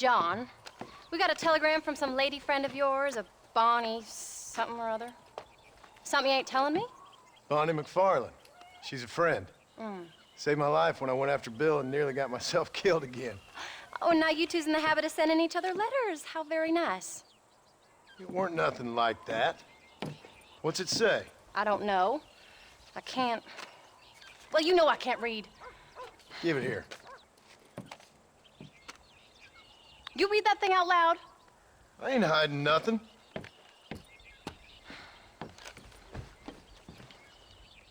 John. We got a telegram from some lady friend of yours, a Bonnie something or other. Something you ain't telling me? Bonnie McFarland. She's a friend. Mm. Saved my life when I went after Bill and nearly got myself killed again. Oh, now you two's in the habit of sending each other letters. How very nice. It weren't nothing like that. What's it say? I don't know. I can't... Well, you know I can't read. Give it here. You read that thing out loud? I ain't hiding nothing.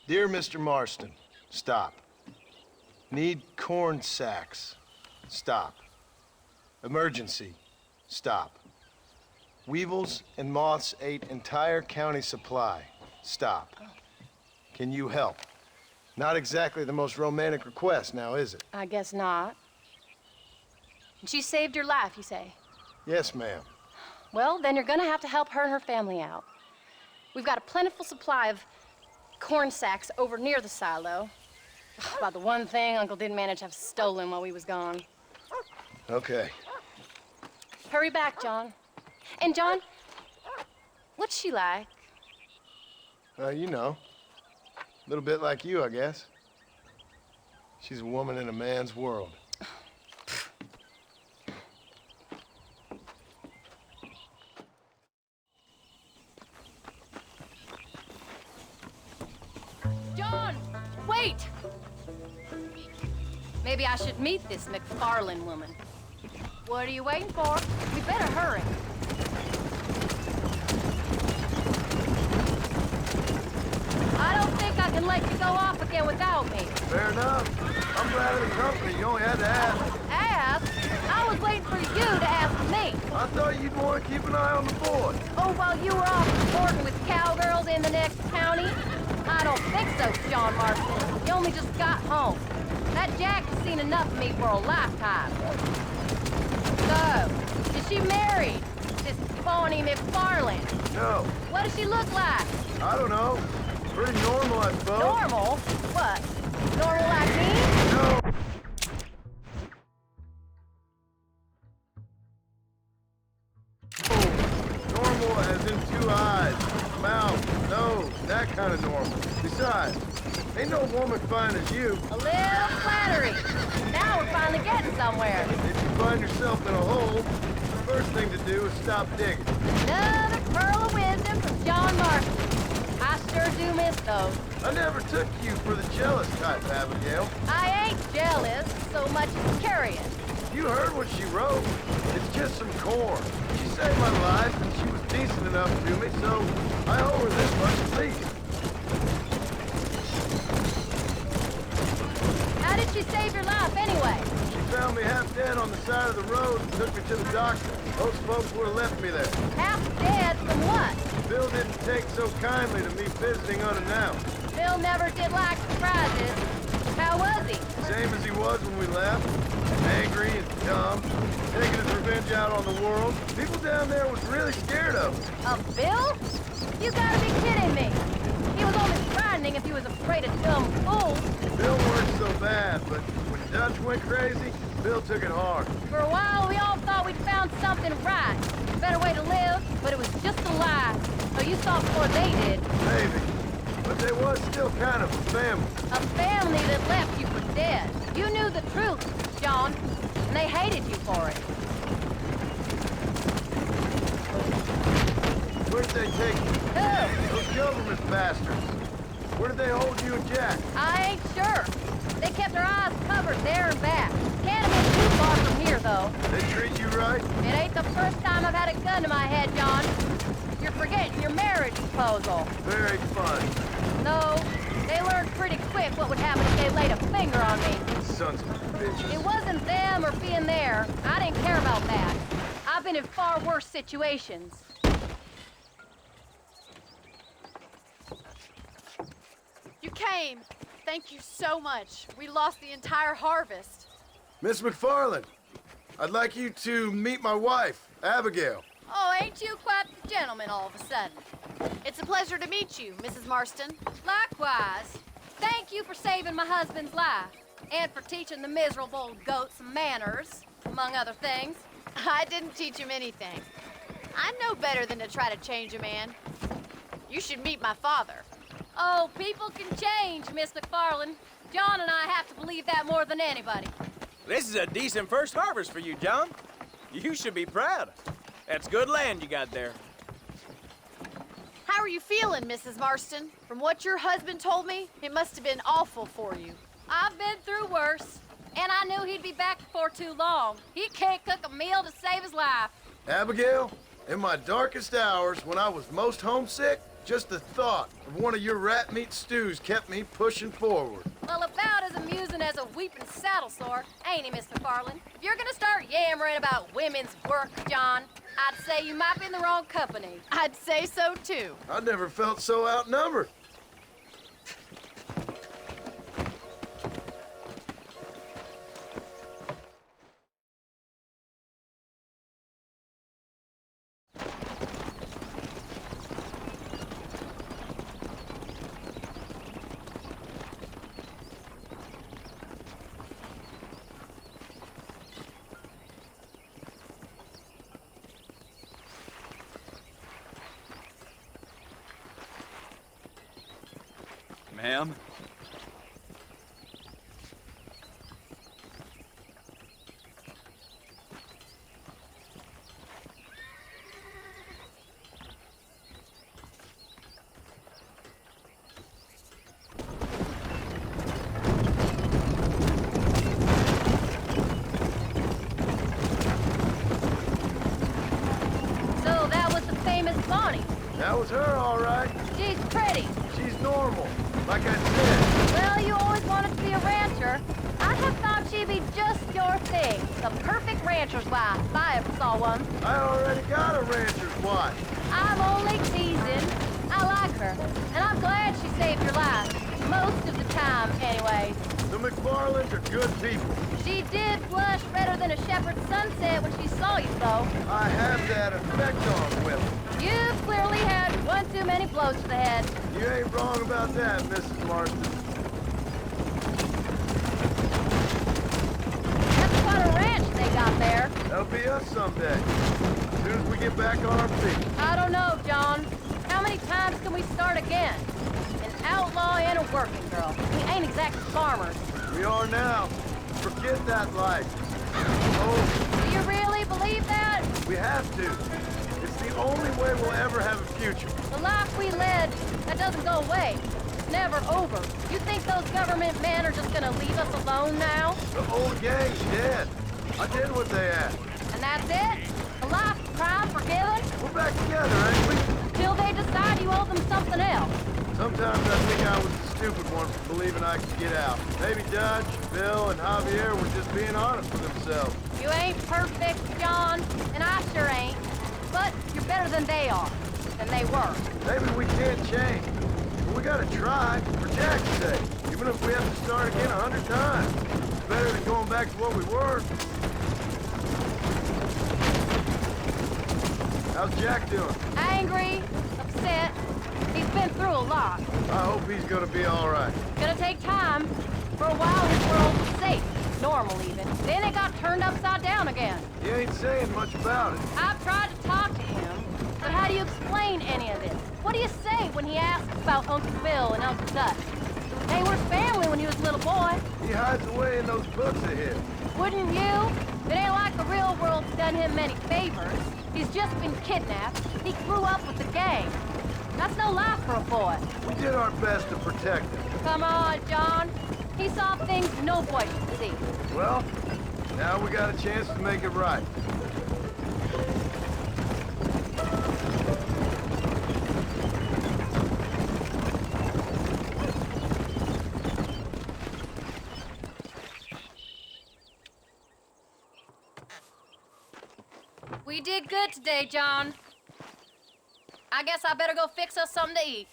Dear Mr. Marston, stop. Need corn sacks. Stop. Emergency. Stop. Weevils and moths ate entire county supply. Stop. Can you help? Not exactly the most romantic request now, is it? I guess not. And she saved your life, you say? Yes, ma'am. Well, then you're gonna have to help her and her family out. We've got a plentiful supply of corn sacks over near the silo. About the one thing Uncle didn't manage to have stolen while we was gone. Okay. Hurry back, John. And John, what's she like? You know. A little bit like you, I guess. She's a woman in a man's world. John, wait! Maybe I should meet this McFarland woman. What are you waiting for? We better hurry. I don't think I can let you go off again without me. Fair enough. I'm glad of the company. You only had to ask. Ask? I was waiting for you to ask me. I thought you'd want to keep an eye on the boy. Oh, while you were off sporting with cowgirls in the next county? I don't think so, John Marston. You only just got home. That Jack has seen enough of me for a lifetime. So, is she married? This Bonnie McFarland? No. What does she look like? I don't know. Pretty normal, I suppose. Normal? What? Normal like me? No. Normal as in 2 eyes, mouth, nose, that kind of normal. Besides, ain't no woman fine as you. A little flattery. Now we're finally getting somewhere. If you find yourself in a hole, the first thing to do is stop digging. Another pearl of wisdom from John Marston. I sure do miss those. I never took you for the jealous type, Abigail. I ain't jealous so much as curious. You heard what she wrote. It's just some corn. She saved my life, and she was decent enough to me, so I owe her this much at least. How did she save your life anyway? She found me half dead on the side of the road and took me to the doctor. Those folks would have left me there. Half dead from what? Bill didn't take so kindly to me visiting unannounced. Bill never did like surprises. How was he? Same as he was when we left. Angry and dumb, taking his revenge out on the world. People down there was really scared of him. Of Bill? You gotta be kidding me. He was only frightening if he was afraid of dumb fools. Bill weren't so bad, but when Dutch went crazy, Bill took it hard. For a while, we all thought we'd found something right. A better way to live, but it was just a lie. So you saw before they did. Maybe. But they was still kind of a family. A family that left you for dead. You knew the truth, John, and they hated you for it. Where'd they take you? Who? Those government bastards. Where did they hold you and Jack? I ain't sure. They kept their eyes covered there and back. Can't have been too far from here, though. They treat you right? It ain't the first time I've had a gun to my head, John. You're forgetting your marriage proposal. Very fun. No, they learned pretty quick what would happen if they laid a finger on me. Sons of bitches. It wasn't them or being there. I didn't care about that. I've been in far worse situations. You came. Thank you so much. We lost the entire harvest. Miss McFarland, I'd like you to meet my wife, Abigail. Oh, ain't you quite the gentleman all of a sudden? It's a pleasure to meet you, Mrs. Marston. Likewise. Thank you for saving my husband's life. And for teaching the miserable goat some manners, among other things. I didn't teach him anything. I know better than to try to change a man. You should meet my father. Oh, people can change, Miss McFarland. John and I have to believe that more than anybody. This is a decent first harvest for you, John. You should be proud. That's good land you got there. How are you feeling, Mrs. Marston? From what your husband told me, it must have been awful for you. I've been through worse, and I knew he'd be back before too long. He can't cook a meal to save his life. Abigail, in my darkest hours, when I was most homesick, just the thought of one of your rat meat stews kept me pushing forward. Well, about as amusing as a weeping saddle sore, ain't he, Miss McFarland? If you're gonna start yammering about women's work, John, I'd say you might be in the wrong company. I'd say so, too. I never felt so outnumbered. Ma'am? So that was the famous Bonnie. That was her, all right. She's pretty. She's normal. Like I said, Well, you always wanted to be a rancher. I'd have thought she'd be just your thing. The perfect rancher's wife, if I ever saw one. I already got a rancher's wife. I'm only teasing. I like her, and I'm glad she saved your life. Most of the time, anyways. The McFarlands are good people. She did blush redder than a shepherd's sunset when she saw you, though. I have that effect on women. You've clearly had one too many blows to the head. You ain't wrong about that, Mrs. Marston. That's quite a ranch they got there. That'll be us someday. As soon as we get back on our feet. I don't know, John. How many times can we start again? An outlaw and a working girl. We ain't exactly farmers. We are now. Forget that life. Oh, Do you really believe that? we have to. It's the only way we'll ever have a future. The life we led, that doesn't go away. It's never over. You think those government men are just gonna leave us alone now? The old gang's dead. I did what they asked. And that's it? A life of crime forgiven? We're back together, ain't we? Till they decide you owe them something else. Sometimes I think I was the stupid one for believing I could get out. Maybe Dutch, Bill, and Javier were just being honest with themselves. You ain't perfect, John, and I sure ain't. But you're better than they are, than they were. Maybe we can't change, but we gotta try, for Jack's sake. Even if we have to start again 100 times. It's better than going back to what we were. How's Jack doing? Angry, upset. He's been through a lot. I hope he's gonna be all right. Gonna take time. For a while, his world was safe. Normal, even. Then it got turned upside down again. He ain't saying much about it. I've tried to talk to him, but how do you explain any of this? What do you say when he asks about Uncle Bill and Uncle Dutch? They were family when he was a little boy. He hides away in those books of his. Wouldn't you? It ain't like the real world's done him many favors. He's just been kidnapped. He grew up with the gang. That's no life for a boy. We did our best to protect him. Come on, John. He saw things no boy should see. Well, now we got a chance to make it right. We did good today, John. I guess I better go fix us something to eat.